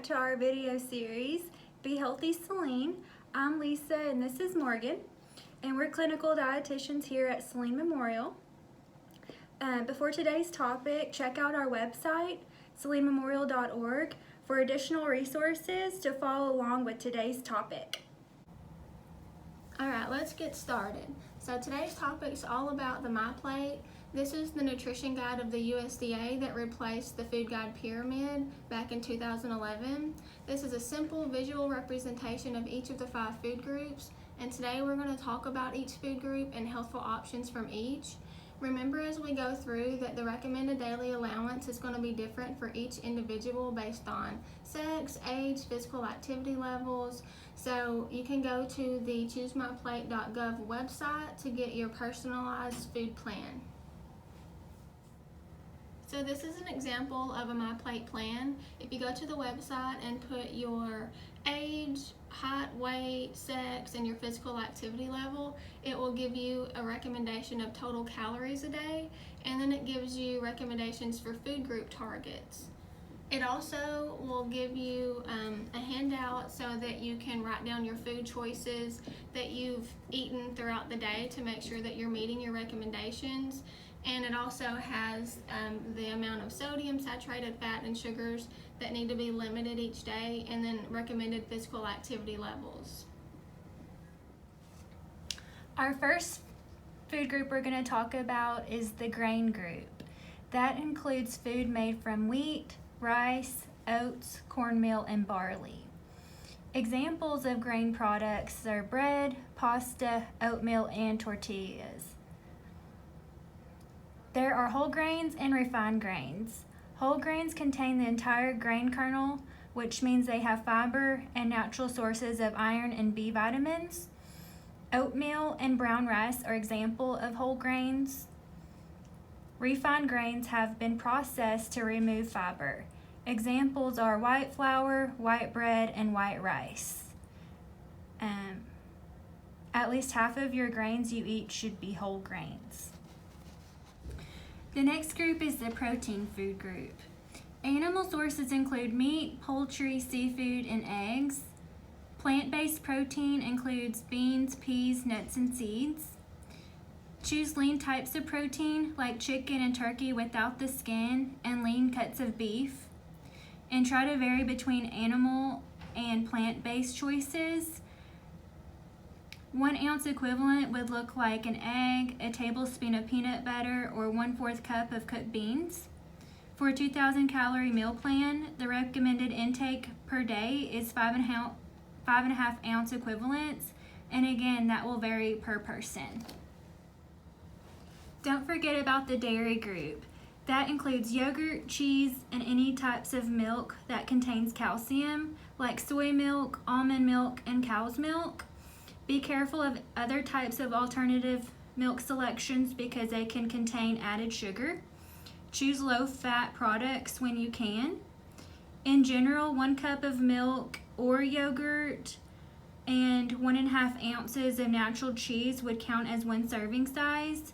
back to our video series, Be Healthy Saline. I'm Lisa and this is Morgan, and we're clinical dietitians here at Saline Memorial. Before today's topic, check out our website, salinememorial.org, for additional resources to follow along with today's topic. Alright, let's get started. So today's topic is all about the MyPlate. This is the nutrition guide of the USDA that replaced the food guide pyramid back in 2011. This is a simple visual representation of each of the 5 food groups, and today we're going to talk about each food group and healthful options from each. Remember as we go through that the recommended daily allowance is going to be different for each individual based on sex, age, physical activity levels. So you can go to the choosemyplate.gov website to get your personalized food plan. So this is an example of a MyPlate plan. If you go to the website and put your age, height, weight, sex, and your physical activity level, it will give you a recommendation of total calories a day, and then it gives you recommendations for food group targets. It also will give you a handout so that you can write down your food choices that you've eaten throughout the day to make sure that you're meeting your recommendations. And it also has the amount of sodium, saturated fat, and sugars that need to be limited each day, and then recommended physical activity levels. Our first food group we're going to talk about is the grain group. That includes food made from wheat, rice, oats, cornmeal, and barley. Examples of grain products are bread, pasta, oatmeal, and tortillas. There are whole grains and refined grains. Whole grains contain the entire grain kernel, which means they have fiber and natural sources of iron and B vitamins. Oatmeal and brown rice are examples of whole grains. Refined grains have been processed to remove fiber. Examples are white flour, white bread, and white rice. At least half of your grains you eat should be whole grains. The next group is the protein food group. Animal sources include meat, poultry, seafood, and eggs. Plant-based protein includes beans, peas, nuts, and seeds. Choose lean types of protein like chicken and turkey without the skin and lean cuts of beef. And try to vary between animal and plant-based choices. 1 ounce equivalent would look like an egg, a tablespoon of peanut butter, or 1/4 cup of cooked beans. For a 2,000 calorie meal plan, the recommended intake per day is 5.5 ounce equivalents, and again, that will vary per person. Don't forget about the dairy group. That includes yogurt, cheese, and any types of milk that contains calcium, like soy milk, almond milk, and cow's milk. Be careful of other types of alternative milk selections because they can contain added sugar. Choose low-fat products when you can. In general, 1 cup of milk or yogurt and 1.5 ounces of natural cheese would count as 1 serving size.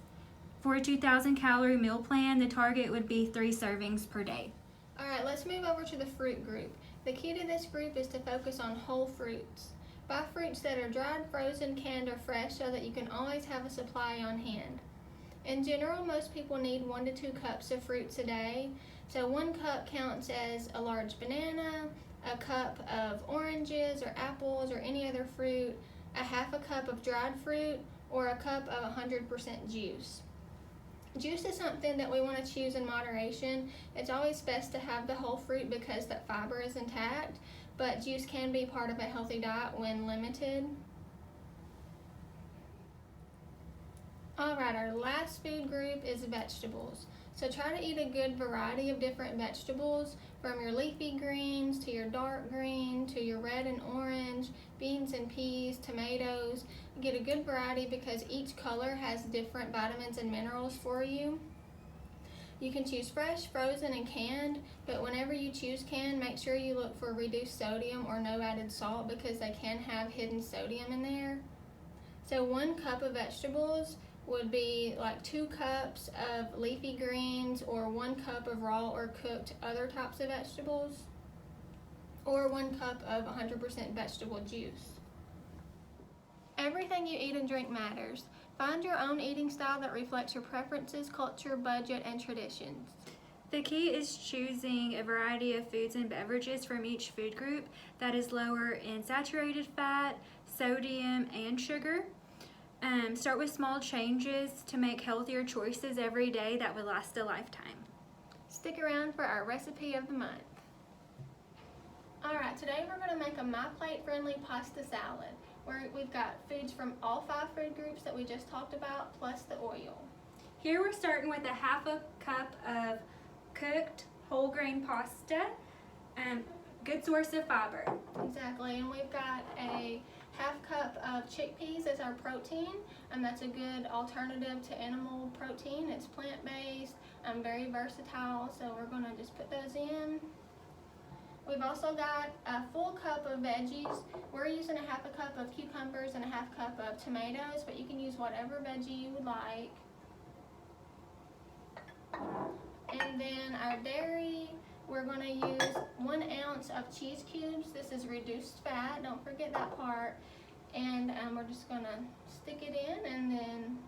For a 2,000 calorie meal plan, the target would be 3 servings per day. Alright, let's move over to the fruit group. The key to this group is to focus on whole fruits. Buy fruits that are dried, frozen, canned, or fresh so that you can always have a supply on hand. In general, most people need 1 to 2 cups of fruits a day. So 1 cup counts as a large banana, a cup of oranges or apples or any other fruit, a 1/2 cup of dried fruit, or a cup of 100% juice. Juice is something that we want to choose in moderation. It's always best to have the whole fruit because that fiber is intact, but juice can be part of a healthy diet when limited. Alright, our last food group is vegetables. So try to eat a good variety of different vegetables, from your leafy greens to your dark green to your red and orange, beans and peas, tomatoes. Get a good variety because each color has different vitamins and minerals for you. You can choose fresh, frozen, and canned, but whenever you choose canned, make sure you look for reduced sodium or no added salt because they can have hidden sodium in there. So 1 cup of vegetables would be like 2 cups of leafy greens or 1 cup of raw or cooked other types of vegetables. or 1 cup of 100% vegetable juice. Everything you eat and drink matters. Find your own eating style that reflects your preferences, culture, budget, and traditions. The key is choosing a variety of foods and beverages from each food group that is lower in saturated fat, sodium, and sugar. Start with small changes to make healthier choices every day that will last a lifetime. Stick around for our recipe of the month. Alright, today we're going to make a My Plate friendly pasta salad, where we've got foods from all 5 food groups that we just talked about, plus the oil. Here we're starting with a half a cup of cooked whole grain pasta, good source of fiber. Exactly, and we've got a half cup of chickpeas as our protein, and that's a good alternative to animal protein. It's plant-based, very versatile, so we're going to just put those in. We've also got a full cup of veggies. We're using a half a cup of cucumbers and a half cup of tomatoes, but you can use whatever veggie you would like. And then our dairy, we're going to use 1 ounce of cheese cubes. This is reduced fat, don't forget that part. And we're just going to stick it in and then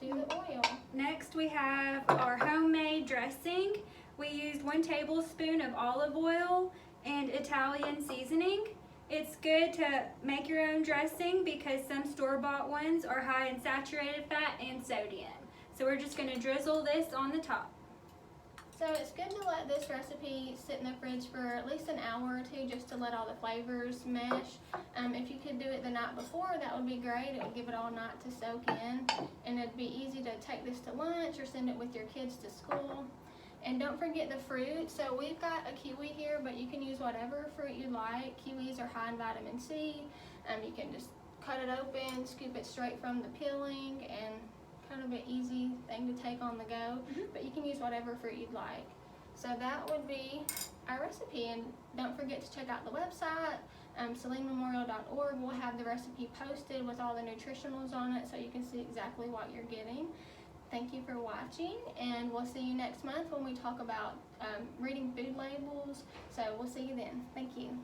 do the oil. Next we have our homemade dressing. We used 1 tablespoon of olive oil and Italian seasoning. It's good to make your own dressing because some store-bought ones are high in saturated fat and sodium. So we're just going to drizzle this on the top. So it's good to let this recipe sit in the fridge for at least an hour or 2 just to let all the flavors mesh. If you could do it the night before, that would be great. It would give it all night to soak in, and it'd be easy to take this to lunch or send it with your kids to school. And don't forget the fruit. So we've got a kiwi here, but you can use whatever fruit you like. Kiwis are high in vitamin C. You can just cut it open, scoop it straight from the peeling, and kind of an easy thing to take on the go. But you can use whatever fruit you'd like. So that would be our recipe. And don't forget to check out the website, salinememorial.org. We'll have the recipe posted with all the nutritionals on it so you can see exactly what you're getting. Thank you for watching, and we'll see you next month when we talk about reading food labels. So we'll see you then. Thank you.